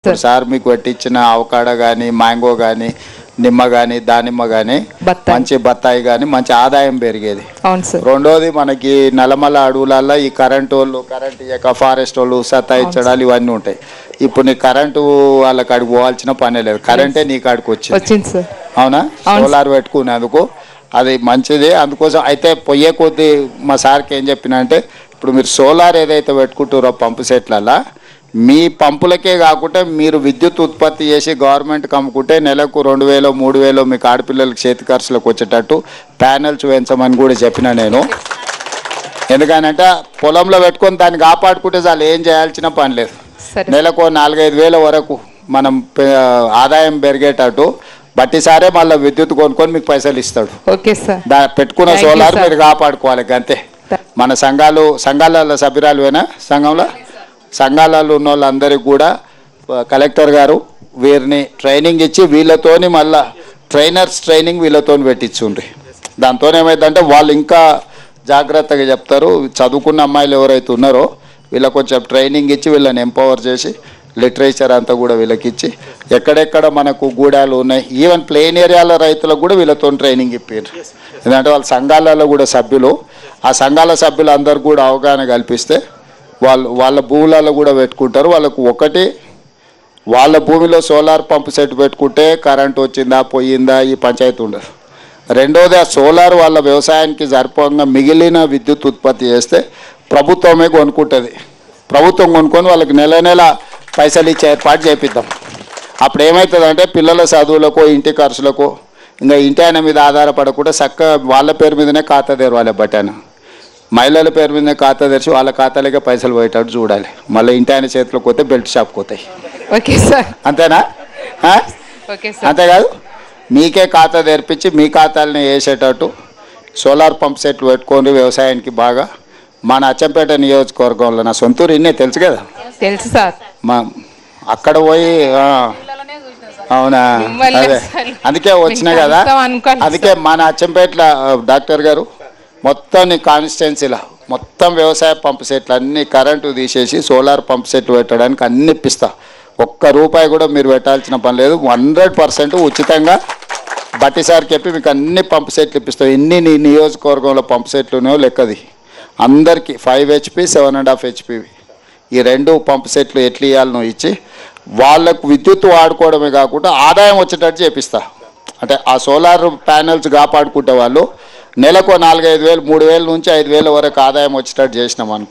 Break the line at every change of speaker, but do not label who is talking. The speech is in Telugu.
సార్ మీకు పెట్టించిన అవకాడో కానీ మ్యాంగో కానీ నిమ్మ కానీ దానిమ్మ కానీ మంచి బత్తాయి కానీ మంచి ఆదాయం పెరిగేది. రెండోది మనకి నల్లమల్ల అడవులలో ఈ కరెంటు వాళ్ళు కరెంట్ ఇయ్యక ఫారెస్ట్ వాళ్ళు సతాయించడాలు ఇవన్నీ ఉంటాయి. ఇప్పుడు నీ కరెంటు వాళ్ళ కాడికి పోవాల్సిన పనే లేదు, కరెంటే నీ కాడికి వచ్చింది. అవునా? సోలార్ పెట్టుకునేందుకు అది మంచిది. అందుకోసం అయితే పొయ్యే కొద్దీ మా సార్కి ఏం చెప్పిన అంటే ఇప్పుడు మీరు సోలార్ ఏదైతే పెట్టుకుంటారో పంపు సెట్లలో మీ పంపులకే కాకుండా మీరు విద్యుత్ ఉత్పత్తి చేసి గవర్నమెంట్కి అమ్ముకుంటే నెలకు 2000 3000 మీకు ఆడపిల్లలకి చేతి ఖర్చులకు వచ్చేటట్టు ప్యానెల్స్ వేయించమని కూడా చెప్పిన నేను. ఎందుకనంటే పొలంలో పెట్టుకొని దాన్ని కాపాడుకుంటే చాలు, ఏం చేయాల్సిన పని లేదు. నెలకు 4-5 వేల వరకు మనం ఆదాయం పెరిగేటట్టు బట్టిసారే మళ్ళీ విద్యుత్ కొనుక్కొని మీకు పైసలు ఇస్తాడు. పెట్టుకున్న సోలార్ మీరు కాపాడుకోవాలి అంతే. మన సంఘాలలో సభ్యురాలువేనా? సంఘాలలో ఉన్న వాళ్ళందరికీ కూడా కలెక్టర్ గారు వీరిని ట్రైనింగ్ ఇచ్చి వీళ్ళతోని మళ్ళా ట్రైనింగ్ వీళ్ళతో పెట్టించుండ్రి. దాంతో ఏమైందంటే వాళ్ళు ఇంకా జాగ్రత్తగా చెప్తారు. చదువుకున్న అమ్మాయిలు ఎవరైతే ఉన్నారో వీళ్ళకి కొంచెం ట్రైనింగ్ ఇచ్చి వీళ్ళని ఎంపవర్ చేసి లిటరేచర్ అంతా కూడా వీళ్ళకి ఇచ్చి ఎక్కడెక్కడ మనకు గూడాలు ఉన్నాయి ఈవెన్ ప్లెయిన్ ఏరియాల రైతులకు కూడా వీళ్ళతో ట్రైనింగ్ ఇప్పారు. ఎందుకంటే వాళ్ళ సంఘాలలో కూడా సభ్యులు, ఆ సంఘాల సభ్యులు అందరు కూడా అవగాహన కల్పిస్తే వాళ్ళ భూములలో కూడా పెట్టుకుంటారు. వాళ్ళకు ఒకటి వాళ్ళ భూమిలో సోలార్ పంపు సెట్ పెట్టుకుంటే కరెంట్ వచ్చిందా పోయిందా ఈ పంచాయతీ ఉండదు. రెండోది ఆ సోలార్ వాళ్ళ వ్యవసాయానికి సరిపోగా మిగిలిన విద్యుత్ ఉత్పత్తి చేస్తే ప్రభుత్వమే కొనుక్కుంటుంది. ప్రభుత్వం కొనుక్కొని వాళ్ళకి నెల పైసలు ఇచ్చే ఏర్పాటు చేపిద్దాం. అప్పుడు ఏమవుతుందంటే పిల్లల చదువులకో ఇంటి ఖర్చులకో ఇంకా ఇంటి ఆయన మీద ఆధారపడకుండా చక్కగా వాళ్ళ పేరు మీదనే ఖాతా తెరవాలి. బట్టాను మహిళల పేరు మీద ఖాతా తెరిచి వాళ్ళ ఖాతాలకే పైసలు పోయేటట్టు చూడాలి. మళ్ళీ ఇంటి ఆయన చేతిలోకి పోతే బెల్ట్ షాప్కి పోతాయి. అంతేనా? అంతేకాదు మీకే ఖాతా తెరిపించి మీ ఖాతాలని వేసేటట్టు సోలార్ పంప్ సెట్లు పెట్టుకొని వ్యవసాయానికి బాగా మన అచ్చంపేట నియోజకవర్గంలో నా సొంతూరు ఇన్నే తెలుసు కదా.
తెలుసు సార్.
అక్కడ పోయి అవునా? అదే అందుకే వచ్చినా కదా. అందుకే మన అచ్చంపేటలో డాక్టర్ గారు మొత్తం నీ కాన్స్టిట్యున్సీలో మొత్తం వ్యవసాయ పంపు సెట్లు అన్నీ కరెంటు తీసేసి సోలార్ పంపు సెట్లు పెట్టడానికి అన్ని ఇప్పిస్తా. ₹1 కూడా మీరు పెట్టాల్సిన పని లేదు. 100% ఉచితంగా బట్టిసారికి చెప్పి మీకు అన్ని పంపు సెట్లు ఇప్పిస్తాం. ఎన్ని నీ నియోజకవర్గంలో పంపు సెట్లు ఉన్నాయో లెక్కది అందరికీ 5 HP 7.5 HP ఈ 2 పంపు సెట్లు ఎట్లు ఇవ్వాలనో ఇచ్చి వాళ్ళకు విద్యుత్ వాడుకోవడమే కాకుండా ఆదాయం వచ్చేటట్టు చేపిస్తా. అంటే ఆ సోలార్ ప్యానెల్స్ కాపాడుకుంటే వాళ్ళు నెలకు 4-5 వేలు 3,000 నుంచి 5,000 వరకు ఆదాయం వచ్చేటట్టు చేసినాం అనుకో.